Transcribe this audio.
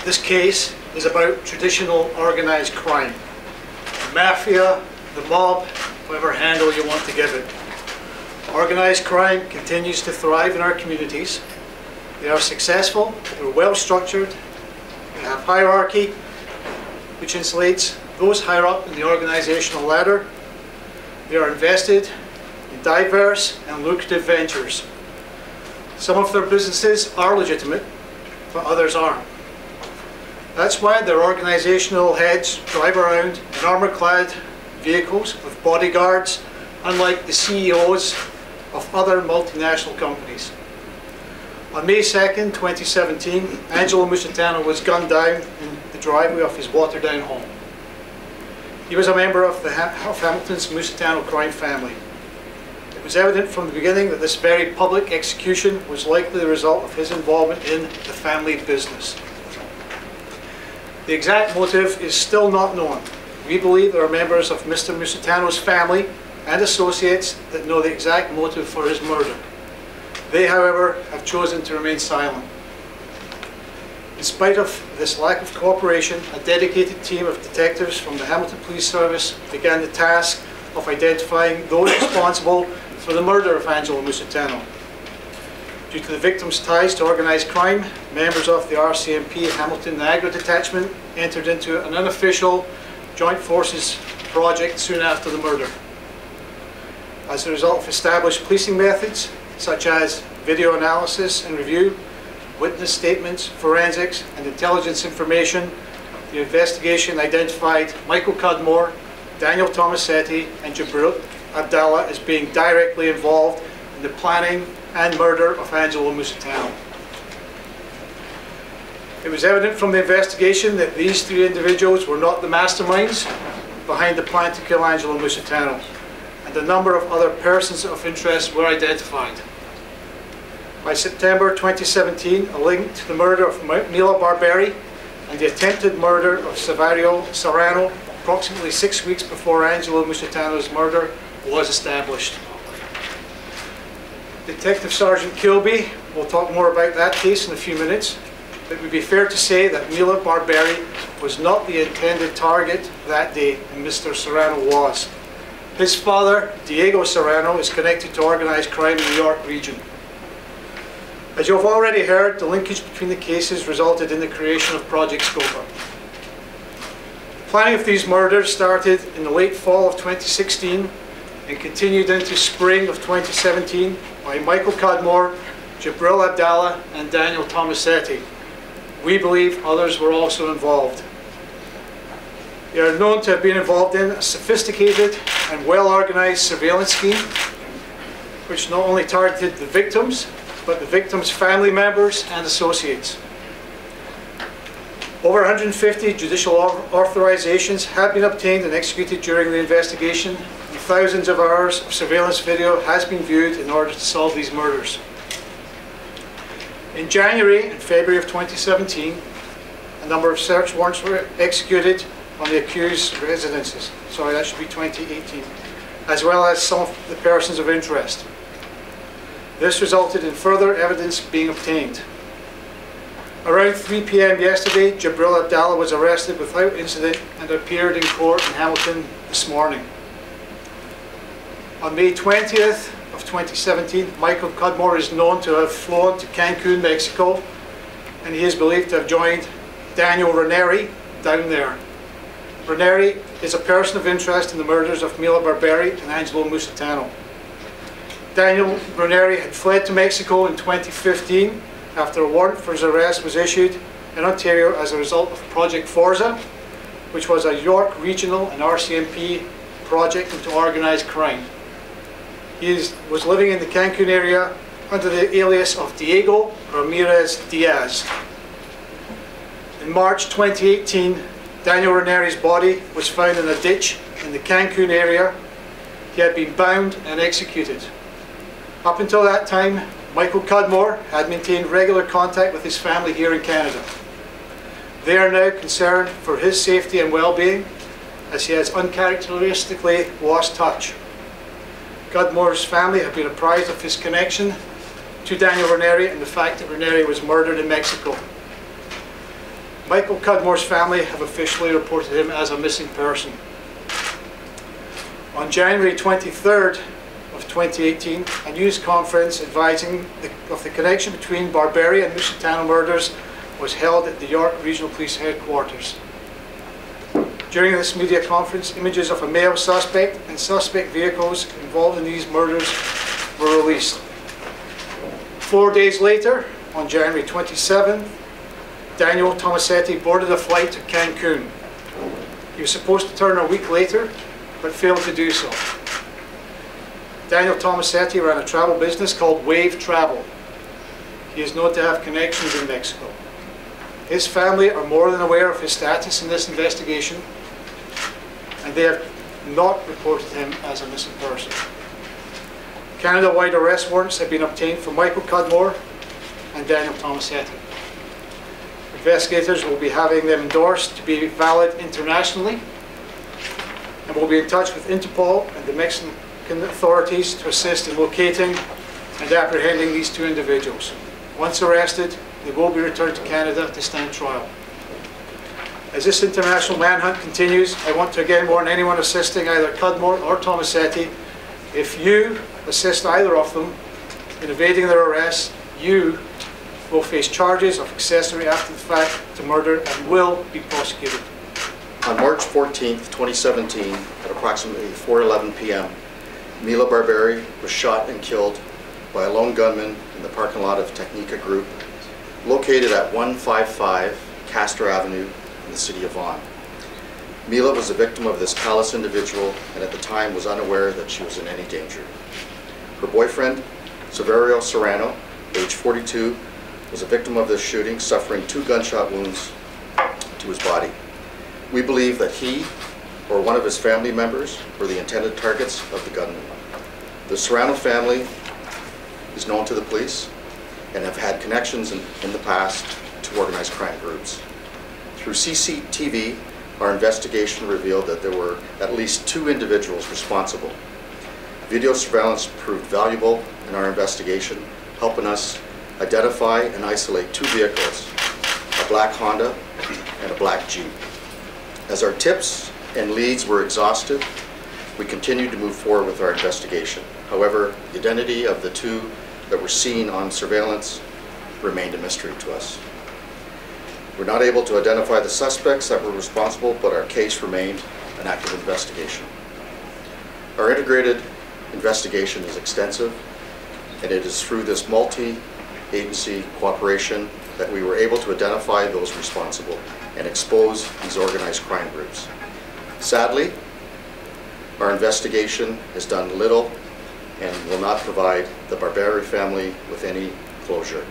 This case is about traditional organized crime. The mafia, the mob, whatever handle you want to give it. Organized crime continues to thrive in our communities. They are successful, they're well structured, they have hierarchy, which insulates those higher up in the organizational ladder. They are invested in diverse and lucrative ventures. Some of their businesses are legitimate, but others aren't. That's why their organizational heads drive around in armor-clad vehicles with bodyguards, unlike the CEOs of other multinational companies. On May 2nd, 2017, Angelo Musitano was gunned down in the driveway of his Waterdown home. He was a member of Hamilton's Musitano crime family. It was evident from the beginning that this very public execution was likely the result of his involvement in the family business. The exact motive is still not known. We believe there are members of Mr. Musitano's family and associates that know the exact motive for his murder. They, however, have chosen to remain silent. In spite of this lack of cooperation, a dedicated team of detectives from the Hamilton Police Service began the task of identifying those responsible for the murder of Angelo Musitano. Due to the victim's ties to organised crime, members of the RCMP Hamilton Niagara Detachment entered into an unofficial joint forces project soon after the murder. As a result of established policing methods, such as video analysis and review, witness statements, forensics, and intelligence information, the investigation identified Michael Cudmore, Daniel Tomasetti, and Jabril Abdallah as being directly involved in the planning and murder of Angelo Musitano. It was evident from the investigation that these three individuals were not the masterminds behind the plan to kill Angelo Musitano, and a number of other persons of interest were identified. By September 2017, a link to the murder of Mila Barberi and the attempted murder of Saverio Serrano, approximately 6 weeks before Angelo Musitano's murder, was established. Detective Sergeant Kilby will talk more about that case in a few minutes. It would be fair to say that Mila Barberi was not the intended target that day, and Mr. Serrano was. His father, Diego Serrano, is connected to organized crime in the York region. As you have already heard, the linkage between the cases resulted in the creation of Project Scopa. The planning of these murders started in the late fall of 2016 and continued into spring of 2017 by Michael Cudmore, Jabril Abdallah, and Daniel Tomasetti. We believe others were also involved. They are known to have been involved in a sophisticated and well-organized surveillance scheme which not only targeted the victims, but the victims' family members and associates. Over 150 judicial authorizations have been obtained and executed during the investigation, and thousands of hours of surveillance video has been viewed in order to solve these murders. In January and February of 2017, a number of search warrants were executed on the accused residences. Sorry, that should be 2018, as well as some of the persons of interest. This resulted in further evidence being obtained. Around 3 p.m. yesterday, Jabril Abdallah was arrested without incident and appeared in court in Hamilton this morning. On May 20th of 2017, Michael Cudmore is known to have flown to Cancun, Mexico, and he is believed to have joined Daniel Ranieri down there. Ranieri is a person of interest in the murders of Mila Barberi and Angelo Musitano. Daniel Ranieri had fled to Mexico in 2015 after a warrant for his arrest was issued in Ontario as a result of Project Forza, which was a York Regional and RCMP project into organized crime. He was living in the Cancun area under the alias of Diego Ramirez Diaz. In March 2018, Daniel Ranieri's body was found in a ditch in the Cancun area. He had been bound and executed. Up until that time, Michael Cudmore had maintained regular contact with his family here in Canada. They are now concerned for his safety and well-being, as he has uncharacteristically lost touch. Cudmore's family have been apprised of his connection to Daniel Ranieri and the fact that Ranieri was murdered in Mexico. Michael Cudmore's family have officially reported him as a missing person. On January 23rd of 2018, a news conference advising of the connection between Barbary and Musitano murders was held at the York Regional Police Headquarters. During this media conference, images of a male suspect and suspect vehicles involved in these murders were released. 4 days later, on January 27th, Daniel Tomasetti boarded a flight to Cancun. He was supposed to return a week later, but failed to do so. Daniel Tomasetti ran a travel business called Wave Travel. He is known to have connections in Mexico. His family are more than aware of his status in this investigation, and they have not reported him as a missing person. Canada-wide arrest warrants have been obtained for Michael Cudmore and Daniel Tomasetti. Investigators will be having them endorsed to be valid internationally, and will be in touch with Interpol and the Mexican authorities to assist in locating and apprehending these two individuals. Once arrested, they will be returned to Canada to stand trial. As this international manhunt continues, I want to again warn anyone assisting either Cudmore or Tomasetti, if you assist either of them in evading their arrest, you will face charges of accessory after the fact to murder and will be prosecuted. On March 14th, 2017, at approximately 4:11 p.m., Mila Barbary was shot and killed by a lone gunman in the parking lot of Technica Group, located at 155 Castor Avenue in the city of Vaughan. Mila was a victim of this callous individual and at the time was unaware that she was in any danger. Her boyfriend, Severio Serrano, age 42, was a victim of this shooting, suffering 2 gunshot wounds to his body. We believe that he or one of his family members were the intended targets of the gunman. The Serrano family is known to the police and have had connections in the past to organized crime groups. Through CCTV, our investigation revealed that there were at least 2 individuals responsible. Video surveillance proved valuable in our investigation, helping us identify and isolate 2 vehicles, a black Honda and a black Jeep. As our tips and leads were exhausted, we continued to move forward with our investigation. However, the identity of the 2 that were seen on surveillance remained a mystery to us. We're not able to identify the suspects that were responsible, but our case remained an active investigation. Our integrated investigation is extensive, and it is through this multi-agency cooperation that we were able to identify those responsible and expose these organized crime groups. Sadly, our investigation has done little and will not provide the Barbary family with any closure.